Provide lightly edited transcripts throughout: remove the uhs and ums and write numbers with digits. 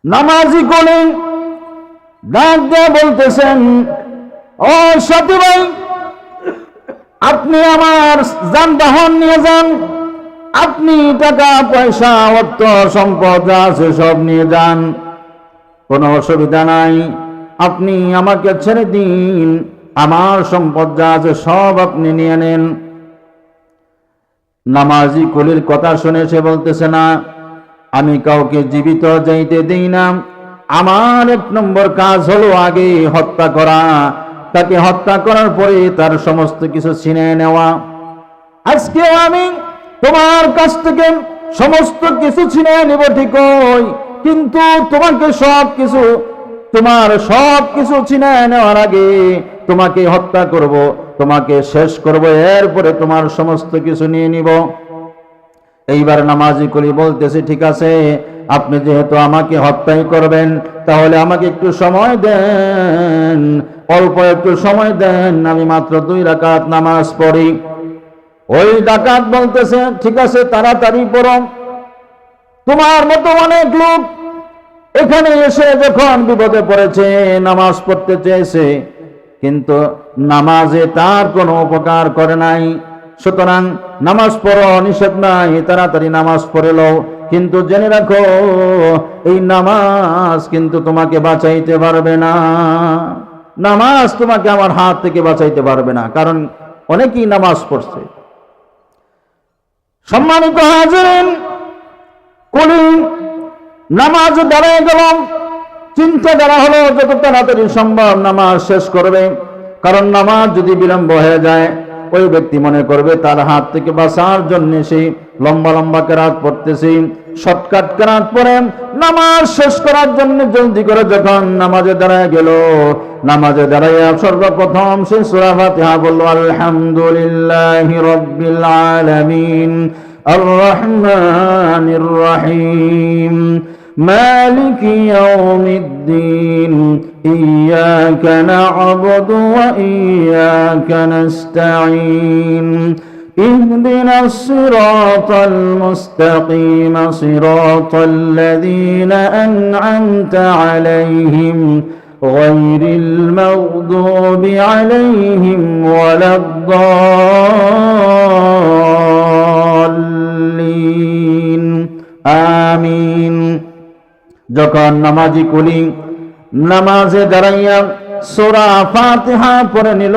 নামাজি কোলে ডাক দিয়ে বলতেছেন, ও সাথী ভাই, আপনি আমার যানবাহন নিয়ে যান, আপনি টাকা পয়সা অর্থ সম্পদ যা আছে সব নিয়ে যান, কোনো অসুবিধা নাই, আপনি আমাকে ছেড়ে দিন, আমার সম্পদ যা আছে সব আপনি নিয়ে নেন। নামাজি কুলির কথা শুনে সে বলতেছে, না, আমি কাউকে জীবিত যাইতে দেই না, আমার 1 নম্বর কাজ হলো আগে হত্যা করা, তাকে হত্যা করার পরে তার সমস্ত কিছু ছিনিয়ে নেওয়া। আজকে আমি তোমার কাছ থেকে সমস্ত কিছু ছিনিয়ে নেব ঠিকই, কিন্তু তোমাকে তোমার সব কিছু ছিনিয়ে নেওয়ার আগে তোমাকে হত্যা করব, তোমাকে শেষ করব, এরপরে তোমার সমস্ত কিছু নিয়ে নিব। এইবার নামাজি কুলি বলতেছে, ঠিক আছে, আপনি যেহেতু আমাকে হত্যাই করবেন, তাহলে আমাকে একটু সময় দেন, অল্প একটু সময় দেন, আমি মাত্র 2 রাকাত নামাজ পড়ি। ওই ডাকাত বলতেছে, ঠিক আছে, তাড়াতাড়ি পড়ো। তোমার মতো অনেক লোক এখানে এসে যখন বিপদে পড়েছে, নামাজ পড়তে চেয়েছে, কিন্তু নামাজে তার কোনো উপকার করে নাই। সুতরাং নামাজ পড়ো, নিষেধ নাই, তাড়াতাড়ি নামাজ পড়ে লও, কিন্তু জেনে রাখো এই নামাজ কিন্তু তোমাকে বাঁচাইতে পারবে না। নামাজ তোমাকে আমার হাত থেকে বাঁচাইতে পারবে না, কারণ অনেকেই নামাজ পড়ছে। সম্মানিত হাজিরিন, কুলি নামাজ দাঁড়ায় গেল, চিন্তা করা হলো যত তাড়াতাড়ি সম্ভব নামাজ শেষ করবে, কারণ নামাজ যদি বিলম্ব হয়ে যায় ওই ব্যক্তি মনে করবে তার হাত থেকে বাঁচার জন্য সেই লম্বা লম্বা কেরাত পড়তেছি, শর্টকাট কেরাত পড়ে নামাজ শেষ করার জন্য জলদি করে যখন নামাজে দাঁড়ায় গেল, নামাজে দাঁড়াইয়া সর্বপ্রথম সে সূরা ফাতিহা বলল, আলহামদুলিল্লাহি রাব্বিল আলামিন আর রহমানির রহিম مالك يوم الدين إياك نعبد وإياك نستعين اهدنا الصراط المستقيم صراط الذين أنعمت عليهم غير المغضوب عليهم ولا الضالين آمين। যখন নামাজি কুলি নামাজে দাঁড়াইয়া সূরা ফাতিহা পড়ে নিল,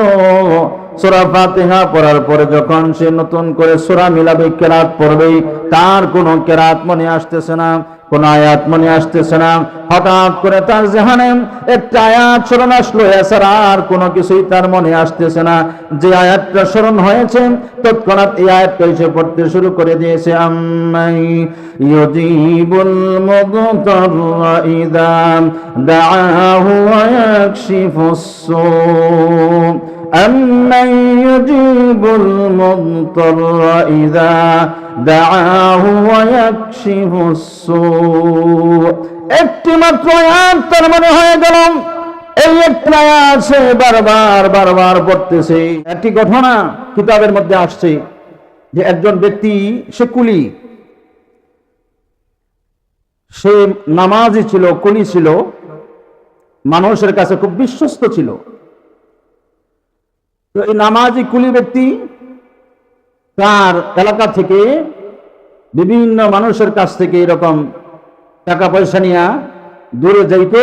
সূরা ফাতিহা পড়ার পরে যখন সে নতুন করে সূরা মিলাবে, কেরাত পড়বে, তার কোনো কেরাত মনে আসতেছে না, কোন আয়াত মনে আসতেছে না। হঠাৎ করে তার জেহানে একটা আয়াত স্মরণ আসলো, এছাড়া আর কোনো কিছুই তার মনে আসতেছে না। যে আয়াতটা স্মরণ হয়েছে তৎক্ষণাৎ এই আয়াতটা এসে পড়তে শুরু করে দিয়েছে, আম্মাই ইউজিবুল মুদতাররা ইযা দাআহু ওয়া ইয়াকশিফুস সূ أَمَّنْ يُجِيبُ الْمُضْطَرَّ إِذَا دَعَاهُ وَيَكْشِفُ السُّوءَ। একটি মাত্র আয়াত তার মনে হয়ে গেল, এই একটি আয়াত সে বারবার পড়তেছে। একটি ঘটনা কিতাবের মধ্যে আসছে যে একজন ব্যক্তি, সে কুলি, সে নামাজি ছিল, কুলি ছিল, মানুষের কাছে খুব বিশ্বস্ত ছিল। তো এই নামাজি কুলি ব্যক্তি তার এলাকা থেকে বিভিন্ন মানুষের কাছ থেকে এরকম টাকা পয়সা নিয়ে দূরে যাইতো,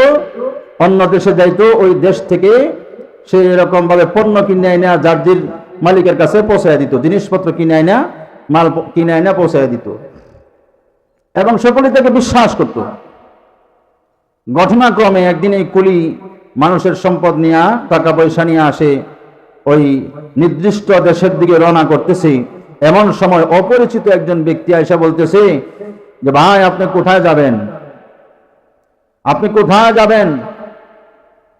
অন্য দেশে যাইতো, ওই দেশ থেকে সে এরকম ভাবে পণ্য কিনে আইনা যার মালিকের কাছে পৌঁছায় দিত, জিনিসপত্র কিনে আইনা, মাল কিনে আইনা পৌঁছায় দিত, এবং সকলে তাকে বিশ্বাস করত। ঘটনাক্রমে একদিন এই কুলি মানুষের সম্পদ নিয়ে, টাকা পয়সা নিয়ে আসে, ওই নির্দিষ্ট দেশের দিকে রওনা করতেছে। এমন সময় অপরিচিত একজন ব্যক্তি আয়েশা বলতেছে যে, ভাই আপনি কোথায় যাবেন, আপনি কোথায় যাবেন?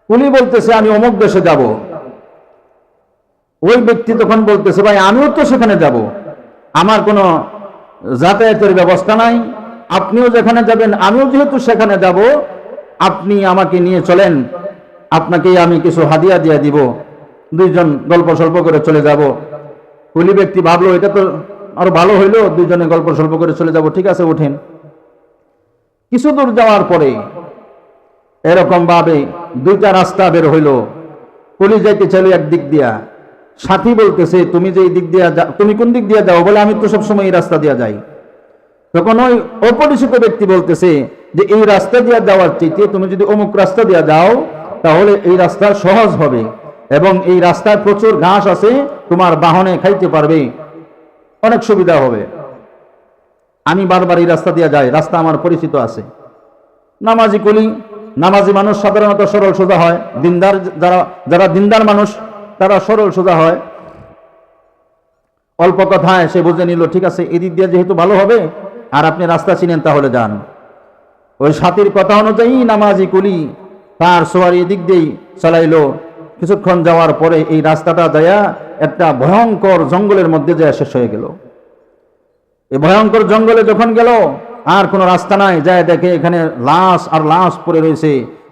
কুলি বলতেছে, আমি অমুক দেশে যাব। ওই ব্যক্তি তখন বলতেছে, ভাই আমিও তো সেখানে যাব, আমার কোনো যাতায়াতের ব্যবস্থা নাই, আপনিও যেখানে যাবেন আমিও যেহেতু সেখানে যাব, আপনি আমাকে নিয়ে চলেন, আপনাকে আমি কিছু হাদিয়া দিয়ে দিব, দুইজন গল্প স্বল্প করে চলে যাব। কুলি ব্যক্তি ভাবলো এটা তো আরো ভালো হইলো, দুইজনে গল্প স্বল্প করে চলে যাব, ঠিক আছে ওঠেন। কিছু দূর যাওয়ার পরে এরকম ভাবে দুইটা রাস্তা বের হইল। কুলি যাইতে চাইল একদিক দিয়া, সাথী বলতেছে তুমি যে এই দিক দিয়া তুমি কোন দিক দিয়া যাও? বলে আমি তো সবসময় এই রাস্তা দিয়া যাই। তখন ওই অপরিচিত ব্যক্তি বলতেছে যে এই রাস্তা দিয়া যাওয়ার চাইতে তুমি যদি অমুক রাস্তা দিয়া যাও তাহলে এই রাস্তা সহজ হবে এবং এই রাস্তায় প্রচুর ঘাস আছে, তোমার বাহনে খাইতে পারবে, অনেক সুবিধা হবে। আমি বারবার এই রাস্তা দিয়া যাই, রাস্তা আমার পরিচিত আছে। নামাজি কুলি, নামাজি মানুষ সাধারণত সরল সোজা হয়, দিনদার যারা দিনদার মানুষ তারা সরল সোজা হয়। অল্প কথায় সে বুঝে নিল ঠিক আছে এদিক দিয়ে যেহেতু ভালো হবে আর আপনি রাস্তা চিনেন তাহলে যান। ওই সাথীর কথা অনুযায়ী নামাজি কুলি তার সোয়ারি এদিক দিয়েই চালাইলো। কিছুক্ষণ যাওয়ার পরে এই রাস্তাটা যায়া একটা ভয়ঙ্কর জঙ্গলের মধ্যে যায় শেষ হয়ে গেল। এই ভয়ঙ্কর জঙ্গলে যখন গেল আর কোনো রাস্তা নাই, যায় দেখে এখানে লাশ আর লাশ পড়ে রয়েছে,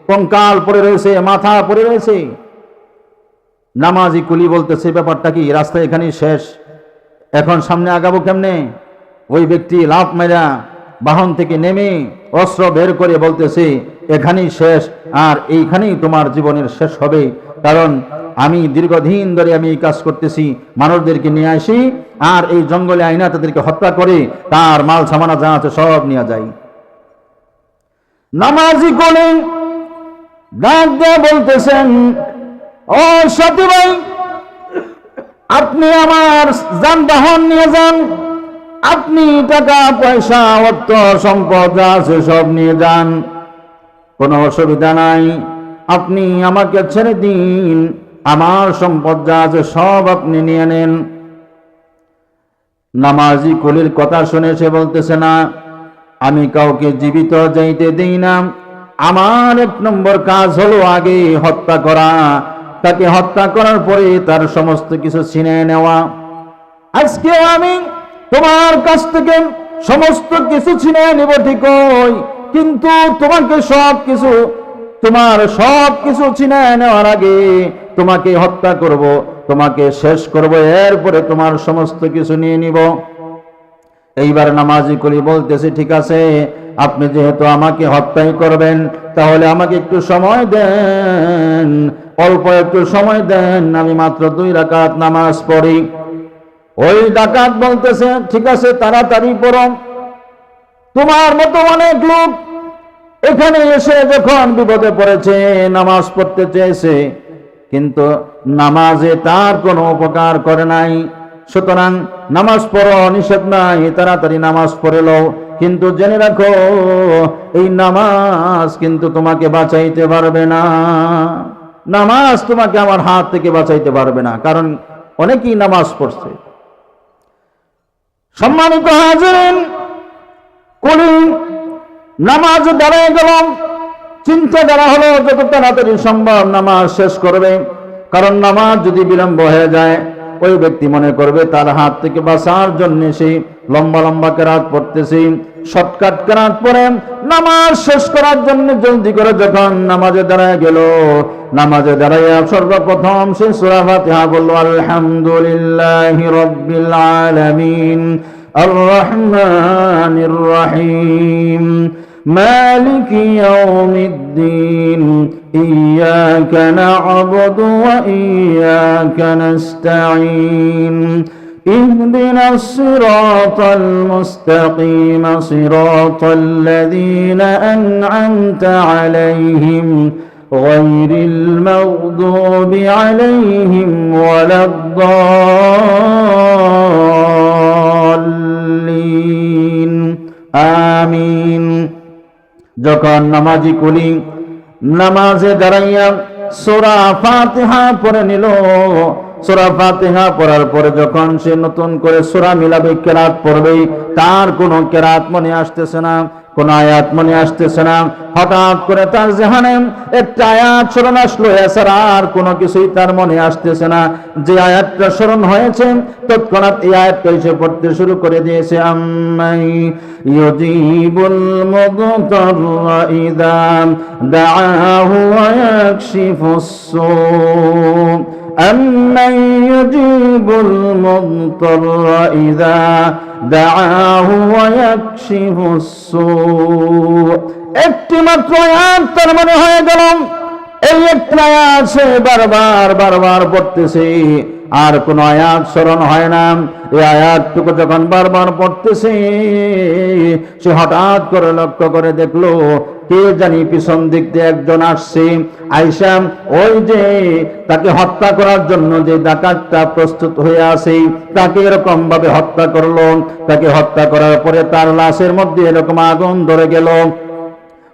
কঙ্কাল পড়ে রয়েছে, মাথা পড়ে রয়েছে। নামাজি কুলি বলতেছে ব্যাপারটা কি, রাস্তা এখানেই শেষ, এখন সামনে আগাবো কেমনে? ওই ব্যক্তি লাফ মেরা বাহন থেকে নেমে অস্ত্র বের করে বলতেছে এখানেই শেষ আর এইখানেই তোমার জীবনের শেষ হবে, কারণ আমি দীর্ঘদিন ধরে আমি এই কাজ করতেছি, মানুষদেরকে নিয়ে আসি আর এই জঙ্গলে আইনা তাদেরকে হত্যা করে তার মাল সামানা যা আছে সব নিয়ে যাই। নামাজি কোলে ডাক দিয়ে বলতেছেন ও সাথী ভাই, আপনি আমার যানবাহন নিয়ে যান, আপনি টাকা পয়সা অর্থ সম্পদ যা আছে সব নিয়ে যান, কোনো অসুবিধা নাই, আপনি আমাকে ছেড়ে দিন, আমার সম্পদ যা আছে সব আপনি নিয়ে নেন। নামাজি কুলির কথা শুনে সে বলতেছে না, আমি কাউকে জীবিত যাইতে দেই না, আমার এক নম্বর কাজ হলো আগে হত্যা করা, তাকে হত্যা করার পরে তার সমস্ত কিছু ছিনিয়ে নেওয়া। আজকে আমি তোমার কাছ থেকে সমস্ত কিছু ছিনিয়ে নেব ঠিকই, কিন্তু তোমাকে তোমার সব কিছু ছিনিয়ে নেওয়ার আগে তোমাকে হত্যা করব, তোমাকে শেষ করব, এরপরে তোমার সমস্ত কিছু নিয়ে নিব। এইবার নামাজি কুলি বলতেছে ঠিক আছে, আপনি যেহেতু আমাকে হত্যাই করবেন তাহলে আমাকে একটু সময় দেন, অল্প একটু সময় দেন, আমি মাত্র 2 রাকাত নামাজ পড়ি। ওই ডাকাত বলতেছে ঠিক আছে তাড়াতাড়ি পড়ো, তোমার মতো অনেক লোক এখানে এসে যখন বিপদে পড়েছে নামাজ পড়তে চেয়েছে কিন্তু নামাজে তার কোনো উপকার করে নাই, সুতরাং নামাজ পড়ো নিষেধ নাই, তাড়াতাড়ি নামাজ পড়ে লও, কিন্তু জেনে রাখো এই নামাজ কিন্তু তোমাকে বাঁচাইতে পারবে না, নামাজ তোমাকে আমার হাত থেকে বাঁচাইতে পারবে না, কারণ অনেকেই নামাজ পড়ছে। সম্মানিত হাজিরিন, কুলি নামাজ দাঁড়ায় গেল, চিন্তা করা হলো যত তাড়াতাড়ি সম্ভব নামাজ শেষ করবে, কারণ নামাজ যদি বিলম্ব হয়ে যায় ওই ব্যক্তি মনে করবে তার হাত থেকে বাঁচার জন্য সেই লম্বা লম্বা কেরাত পড়তেছি, শর্টকাট কেরাত পড়ে নামাজ শেষ করার জন্য জলদি করে যখন নামাজে দাঁড়ায় গেল, নামাজে দাঁড়াইয়া সর্বপ্রথম সে সূরা ফাতিহা বলল আলহামদুলিল্লাহি রাব্বিল আলামিন আর রহমানির রহিম مالك يوم الدين إياك نعبد وإياك نستعين اهدنا الصراط المستقيم صراط الذين أنعمت عليهم غير المغضوب عليهم ولا الضالين آمين। যখন নামাজি কুলি নামাজে দাঁড়াইয়া সূরা ফাতিহা পড়ে নিল, সূরা ফাতিহা পড়ার পরে যখন সে নতুন করে সূরা মিলাবে কেরাত পড়বে, তার কোনো কেরাত মনে আসতেছে না, কোন আয়াত মনে আসতেছে না, হঠাৎ করে তার জেহানে একটা আয়াত স্মরণ আসলো, এছাড়া আর কোনো কিছুই তার মনে আসতেছে না। যে আয়াতটা স্মরণ হয়েছে তৎক্ষণাৎ এই আয়াতটা এসে পড়তে শুরু করে দিয়েছে আম্মাই ইউজিবুল মুদতাররা ইযা দাআহু ওয়া ইয়াকশিফুস সূ أمن يجيب المضطر إذا دعاه ويكشف السوء একটি মাত্র আয়াত তার মনে হয়ে গেল, এই একটি আয়াত সে বারবার বারবার পড়তেছে, আর কোন আয়াত স্মরণ হয় না। এই আয়াতটুকু যখন বারবার পড়তেছে, সে হঠাৎ করে লক্ষ্য করে দেখলো কে জানি পিছন দিক দিয়ে একজন আসছে। আয়েশা ওই যে তাকে হত্যা করার জন্য যে ডাকাতটা প্রস্তুত হয়ে আছে, তাকে এরকম ভাবে হত্যা করলো। তাকে হত্যা করার পরে তার লাশের মধ্যে এরকম আগুন ধরে গেল।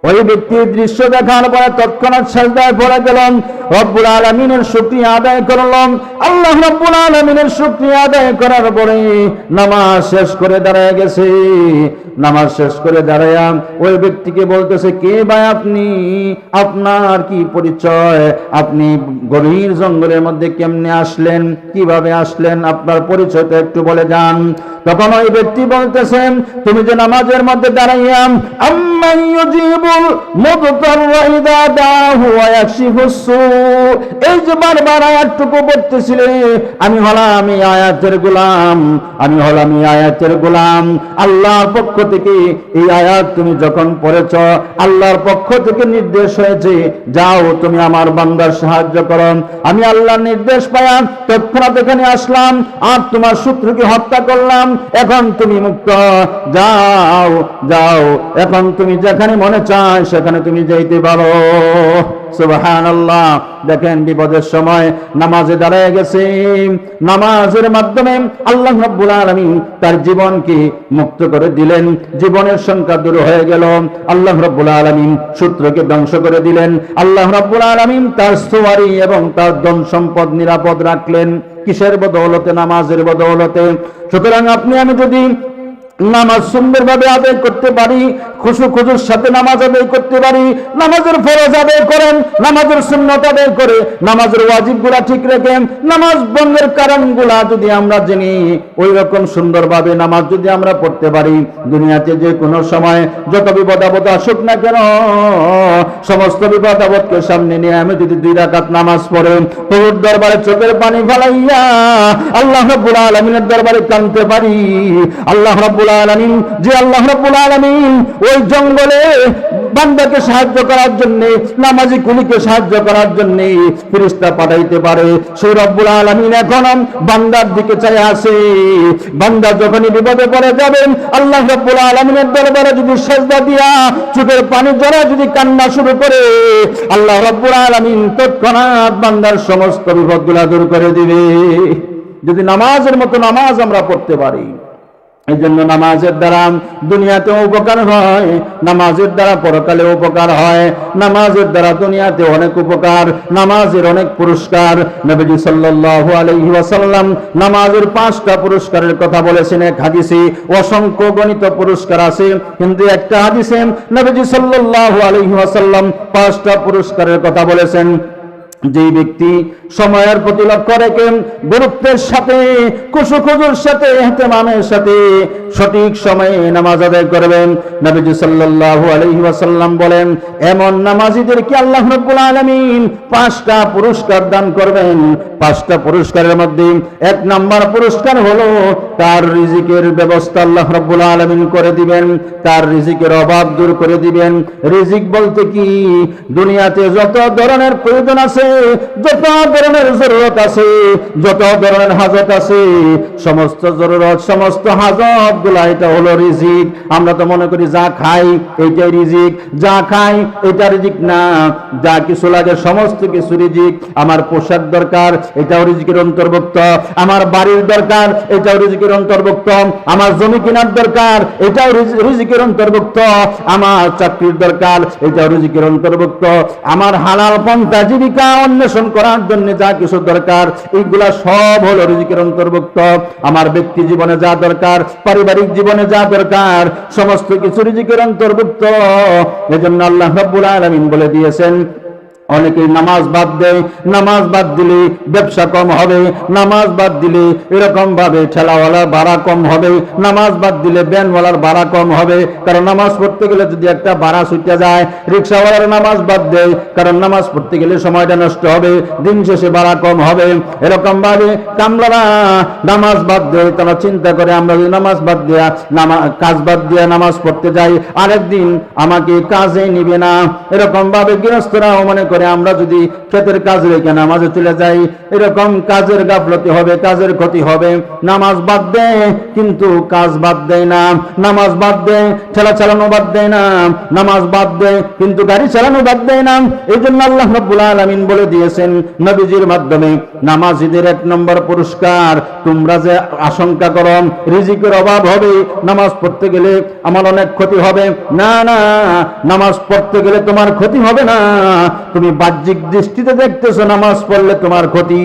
ওই ব্যক্তির দৃশ্য দেখার পরে তৎক্ষণাৎ সিজদায় পড়ে গেলাম, রব্বুল আলামিনের শুকরিয়া আদায় করলাম। আল্লাহ রব্বুল আলামিনের শুকরিয়া আদায় করার পরে নামাজ শেষ করে দাঁড়ায় গেছে। নামাজ শেষ করে দাঁড়ায়া ওই ব্যক্তিকে বলতেছে, কে ভাই আপনি? আপনার কি পরিচয়? আপনি গভীর জঙ্গলের মধ্যে কেমনে আসলেন? কিভাবে আসলেন? আপনার পরিচয়টা একটু বলে যান। তখন ওই ব্যক্তি বলতেছেন, তুমি যে নামাজের মধ্যে দাঁড়াইয়া আম্মান ইউজিবুল মুদতাররা ইযা দাআহু ওয়া ইয়াকশিফুস সু, এই যে বারবার আয়াতটুকু পড়তেছিলে, আমি হলাম এই আয়াতের গোলাম, আমি হলাম এই আয়াতের গোলাম। আল্লাহর পক্ষ থেকে এই আয়াত তুমি যখন পড়েছ, আল্লাহর পক্ষ থেকে নির্দেশ হয়েছে, যাও তুমি আমার বান্দার সাহায্য করো। আমি আল্লাহর নির্দেশ পায়া তৎক্ষণাৎ এখানে আসলাম, আর তোমার শত্রুকে হত্যা করলাম। এখন তুমি মুক্ত, যাও যাও, এখন তুমি যেখানে মনে চায় সেখানে তুমি যাইতে পারো। সুবহানাল্লাহ। দেখেন বিপদের সময় নামাজে দাঁড়ায় গেছে। নামাজের মাধ্যমে আল্লাহ রাব্বুল আলামিন তার জীবনকে মুক্ত করে দিলেন। জীবনের সংখ্যা দূর হয়ে গেল। আল্লাহ রাব্বুল আলামিন শত্রুকে ধ্বংস করে দিলেন। আল্লাহ রাব্বুল আলামিন তার সওয়ারি এবং তার ধন সম্পদ নিরাপদ রাখলেন। কিসের বদৌলতে? নামাজের বদৌলতে। সুতরাং আপনি আমি যদি নামাজ সুন্দরভাবে আদায় করতে পারি, খুশুর সাথে নামাজ আদায় করতে পারি, নামাজের ফরজ আদায় করেন, নামাজের সুন্নত আদায় করে, নামাজের ওয়াজিবগুলা ঠিক রেখেন, নামাজ বন্ধের কারণগুলা যদি আমরা জেনে ওই রকম সুন্দরভাবে নামাজ যদি আমরা পড়তে পারি, দুনিয়াতে যে কোনো সময় যত বিপদ আপদ আসুক না কেন, সমস্ত বিপদ আপদকে সামনে নিয়ে আমি যদি 2 রাকাত নামাজ পড়ে প্রভুর দরবারে চোখের পানি ফেলাইয়া আল্লাহ রাব্বুল আলামিনের দরবারে কাঁদতে পারি, আল্লাহ রাব্বুল আলামিন, যে আল্লাহ রাব্বুল আলামিন ওই জঙ্গলে বান্দাকে সাহায্য করার জন্য, নামাজি কুলিকে সাহায্য করার জন্য ফেরেশতা পাঠাইতে পারে, সেই রব্বুল আলামিন এখন বান্দার দিকে চাই আছে। বান্দা যখনই বিপদে পড়ে যাবেন, আল্লাহ রাব্বুল আলামিনের দরবারে যদি সিজদা দিয়া চোখের পানি ঝরা যদি কান্না শুরু করে, আল্লাহ রাব্বুল আলামিন তৎক্ষণাৎ বান্দার সমস্ত বিপদগুলো দূর করে দিবে, যদি নামাজের মতো নামাজ আমরা পড়তে পারি। এই জন্য নামাজের দ্বারা দুনিয়াতেও উপকার হয়, নামাজের দ্বারা পরকালে উপকার হয়, নামাজের দ্বারা দুনিয়াতে অনেক উপকার, নামাজের অনেক পুরস্কার। নবীজি সাল্লাল্লাহু আলাইহি ওয়াসাল্লাম নামাজের 5টা পুরস্কারের কথা বলেছেন এক হাদিসে। অসংখ্য গণিত পুরস্কার আছে, কিন্তু একটা হাদিসে নবীজি সাল্লাল্লাহু আলাইহি ওয়াসাল্লাম 5টা পুরস্কারের কথা বলেছেন। যে ব্যক্তি সময়ের প্রতি লক্ষ্য রেখে গুরুত্বের সাথে, খুশুর সাথে, ইহতিমামের সাথে সঠিক সময়ে নামাজ আদায় করবেন, নবীজি সাল্লাল্লাহু আলাইহি ওয়াসাল্লাম বলেন, এমন নামাজীদেরকে আল্লাহ রাব্বুল আলামিন 5টা পুরস্কার দান করবেন। 5টা পুরস্কারের মধ্যে 1 নাম্বার পুরস্কার হলো তার রিজিকের ব্যবস্থা আল্লাহ রাব্বুল আলামিন করে দিবেন, তার রিজিকের অভাব দূর করে দিবেন। রিজিক বলতে কি? দুনিয়াতে যত ধরনের প্রয়োজন আছে, যত ধরনের জরুরত আছে, যত ধরনের হাজত আছে, সমস্ত জরুরত, সমস্ত হাজত গুলা এটা হলো রিজিক। আমরা তো মনে করি যা খাই এইটাই রিজিক, যা খাই এটা রিজিক না। যা কিছু লাগে সমস্ত কিছু রিজিক। আমার পোশাক দরকার, এটাও রিজিকের অন্তর্ভুক্ত। আমার বাড়ির দরকার, এটাও রিজিকের অন্তর্ভুক্ত। আমার জমি কেনার দরকার, এটাও রিজিকের অন্তর্ভুক্ত। আমার চাকরির দরকার, এটাও রিজিকের অন্তর্ভুক্ত। আমার হালাল পন্থা জীবিকা অন্বেষণ করার জন্য যা কিছু দরকার, এইগুলা সব হলো রিজিকের অন্তর্ভুক্ত। আমার ব্যক্তি জীবনে যা দরকার, পারিবারিক জীবনে যা দরকার, সমস্ত কিছু রিজিকের অন্তর্ভুক্ত। এজন্য আল্লাহ রাব্বুল আলামিন বলে দিয়েছেন, অনেকেই নামাজ বাদ দেয়, নামাজ বাদ দিলে ব্যবসা কম হবে, নামাজ বাদ দিলে এরকম ভাবে ঠেলাওয়ালার ভাড়া কম হবে, নামাজ বাদ দিলে ভ্যানওয়ালার ভাড়া কম হবে, কারণ নামাজ পড়তে গেলে যদি একটা ভাড়া ছুটে যায়, রিক্সাওয়ালার নামাজ বাদ দেয় কারণ নামাজ পড়তে গেলে সময়টা নষ্ট হবে, দিন শেষে ভাড়া কম হবে। এরকম ভাবে কামলারা নামাজ বাদ দেয়, তারা চিন্তা করে আমরা যদি নামাজ বাদ দেয়া কাজ বাদ দিয়ে নামাজ পড়তে যাই, আরেকদিন আমাকে কাজে নিবে না। এরকম ভাবে গৃহস্থরাও মনে করে আমরা যদি ক্ষেতের কাজ রেখে নামাজে চলে যাই, এরকম কাজের গাফলতি হবে, কাজের ক্ষতি হবে। নামাজ বাদ দেয় কিন্তু কাজ বাদ দেয় না, নামাজ বাদ দেয় ঠেলা চালানো বাদ দেয় না, নামাজ বাদ দেয় কিন্তু গাড়ি চালানো বাদ দেয় না। এই জন্য আল্লাহ রাব্বুল আলামিন বলে দিয়েছেন নবীজির মাধ্যমে, নামাজীদের 1 নম্বর পুরস্কার, তোমরা যে আশঙ্কা করো রিজিকের অভাব হবে, নামাজ পড়তে গেলে আমার অনেক ক্ষতি হবে, না না, নামাজ পড়তে গেলে তোমার ক্ষতি হবে না। তুমি বাহ্যিক দৃষ্টিতে দেখতেছো নামাজ পড়লে তোমার ক্ষতি,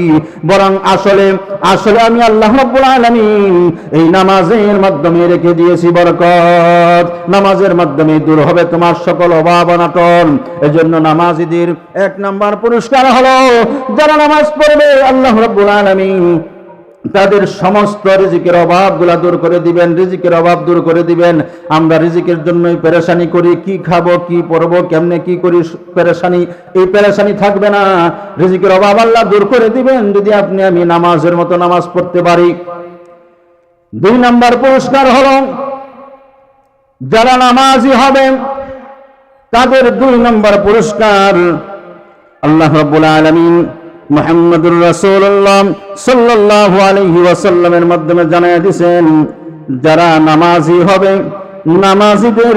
বরং আসলে আসলে আমি আল্লাহ রাব্বুল আলামিন এই নামাজের মাধ্যমে রেখে দিয়েছি বরকত, নামাজের মাধ্যমে দূর হবে তোমার সকল অভাব অনটন। এজন্য নামাজীদের 1 নম্বর পুরস্কার হলো যারা নামাজ পড়বে আল্লাহ রাব্বুল আলামিন তাদের সমস্ত রিজিকের অভাবগুলা দূর করে দিবেন, রিজিকের অভাব দূর করে দিবেন। আমরা রিজিকের জন্যই পেরেশানি করি, কি খাবো, কি পরবো, কেমনে কি করি, পেরেশানি, এই পেরেশানি থাকবে না। রিজিকের অভাব আল্লাহ দূর করে দিবেন যদি আপনি আমি নামাজের মতো নামাজ পড়তে পারি। 2 নম্বর পুরস্কার হলো যারা নামাজি হবে তাদের 2 নম্বর পুরস্কার আল্লাহ রাব্বুল আলামিন মুহাম্মদুর রাসূলুল্লাহ সাল্লাল্লাহু আলাইহি ওয়াসাল্লামের মাধ্যমে জানায় দিয়েছেন, যারা নামাজি হবে নামাজিদের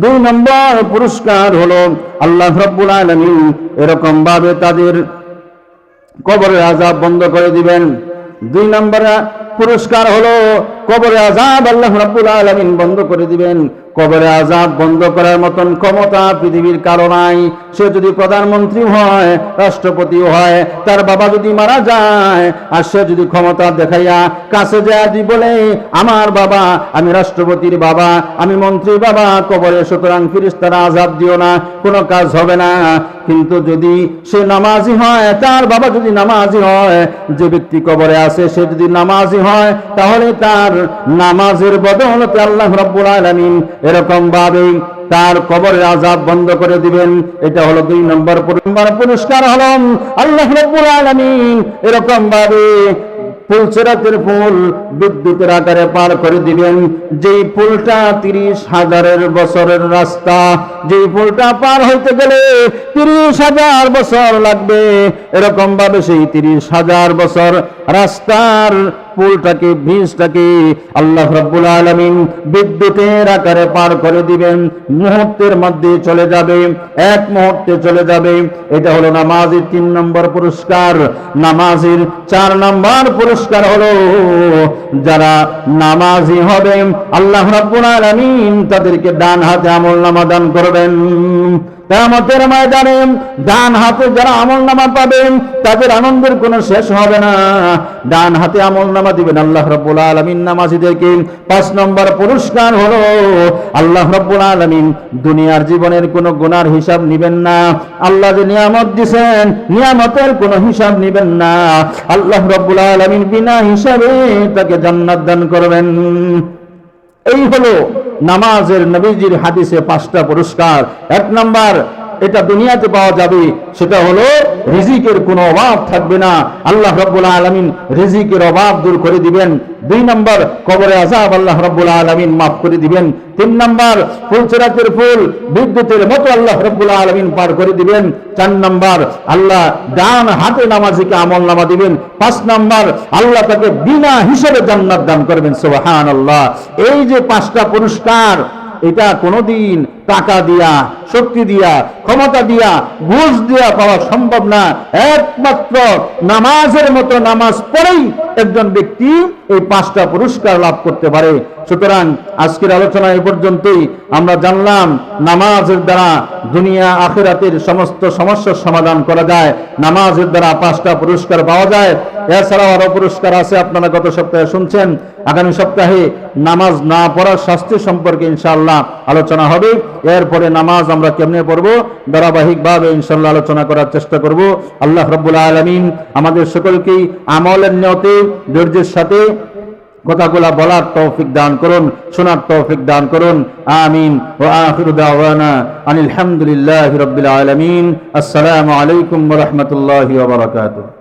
2 নম্বর পুরস্কার হলো আল্লাহ রাব্বুল আলামিন এরকম ভাবে তাদের কবরের আযাব বন্ধ করে দিবেন। 2 নম্বর পুরস্কার হলো কবরের আযাব আল্লাহ রাব্বুল আলামিন বন্ধ করে দিবেন। কবরের আযাব বন্ধ করার মতন ক্ষমতা পৃথিবীর কারো নাই। সে যদি প্রধানমন্ত্রী হয়, রাষ্ট্রপতি হয়, তার বাবা যদি মারা যায় আর সে যদি ক্ষমতা দেখাইয়া কাছে যায় বলে আমার বাবা, আমি রাষ্ট্রপতির বাবা, আমি মন্ত্রীর বাবা কবরে, সুতরাং ফেরেশতারা আযাব দিও না, কোনো কাজ হবে না। কিন্তু যদি সে নামাজি হয়, তার বাবা যদি নামাজি হয়, যে ব্যক্তি কবরে আছে সে যদি নামাজি হয়, তাহলে তার নামাজের বদৌলতে আল্লাহ রাব্বুল আলামিন এরকম ভাবে তার কবরের আযাব বন্ধ করে দিবেন। এটা হলো 2 নম্বর পুরস্কার হলো আল্লাহ রাব্বুল আলামিন এরকম ভাবে ফুলসেরাতের ফুল বিদ্যুতের আকারে পার করে দিবেন। যেই ফুলটা 30,000 বছরের রাস্তা, যেই ফুলটা পার হইতে গেলে 30,000 বছর লাগবে, এরকম ভাবে সেই 30,000 বছর রাস্তার পুলটাকে, ব্রিজটাকে আল্লাহ রাব্বুল আলামিন বিদ্যুতের আকারে পার করে দিবেন। মুহূর্তের মধ্যে চলে যাবে, 1 মুহূর্তে চলে যাবে। এটা হলো নামাজের 3 নম্বর পুরস্কার। নামাজের 4 নম্বর পুরস্কার হলো যারা নামাজি হবে আল্লাহ রাব্বুল আলামিন তাদেরকে ডান হাতে আমলনামা দান করবেন। কিয়ামতের ময়দানে ডান হাতে যারা আমলনামা পাবেন তাদের আনন্দের কোনো শেষ হবে না। ডান হাতে আমলনামা দিবেন আল্লাহ রাব্বুল আলামিন নামাজীদেরকে। 5 নম্বর পুরস্কার হলো আল্লাহ রাব্বুল আলামিন দুনিয়ার জীবনের কোনো গুনার হিসাব নেবেন না। আল্লাহ যে নিয়ামত দিবেন, নিয়ামতের কোনো হিসাব নেবেন না। আল্লাহ রাব্বুল আলামিন বিনা হিসাবে তাকে জান্নাত দান করবেন। এই হলো নামাজের নবীজির হাদিসে 5টা পুরস্কার। 1 নাম্বার এটা দুনিয়াতে পাওয়া যাবে, সেটা হলো রিজিকের কোনো অভাব থাকবে না, আল্লাহ রাব্বুল আলামিন রিজিকের অভাব দূর করে দিবেন। 2 নাম্বার কবরে আযাব আল্লাহ রাব্বুল আলামিন মাফ করে দিবেন। 3 নাম্বার ফুলসেরাতের ফুল বিদ্যুতের মতো আল্লাহ রাব্বুল আলামিন পার করে দিবেন। 4 নাম্বার আল্লাহ ডান হাতে নামাজিকে আমলনামা দিবেন। 5 নাম্বার আল্লাহ তাকে বিনা হিসাবে জান্নাত দান করবেন। সুবহানাল্লাহ। এই যে 5টা পুরস্কার, এটা কোনোদিন টাকা দিয়া, শক্তি দিয়া, ক্ষমতা দিয়া, ঘুষ দিয়া পাওয়া সম্ভব না। একমাত্র নামাজের মতো নামাজ পড়েই একজন ব্যক্তি এই 5টা পুরস্কার লাভ করতে পারে। সুতরাং আজকের আলোচনা এই পর্যন্তই। আমরা জানলাম নামাজের দ্বারা দুনিয়া আখিরাতের সমস্ত সমস্যার সমাধান করা যায়, নামাজের দ্বারা 5টা পুরস্কার পাওয়া যায়। এছাড়াও আরো পুরস্কার আছে, আপনারা গত সপ্তাহে শুনছেন। আগামী সপ্তাহে নামাজ না পড়ার শাস্তি সম্পর্কে ইনশাআল্লাহ আলোচনা হবে। এরপরে নামাজ আমরা কেমনে পড়বো ধারাবাহিকভাবে ইনশাআল্লাহ আলোচনা করার চেষ্টা করব। আল্লাহ রাব্বুল আলামিন আমাদের সকলকেই আমলের নিয়তে ধৈর্যের সাথে কথাগুলা বলার তৌফিক দান করুন, শোনার তৌফিক দান করুন। আমিন। ওয়া আখিরু দাওয়ানা আনিল হামদুলিল্লাহি রাব্বিল আলামিন। আসসালামু আলাইকুম ওয়া রাহমাতুল্লাহি ওয়া বারাকাতুহু।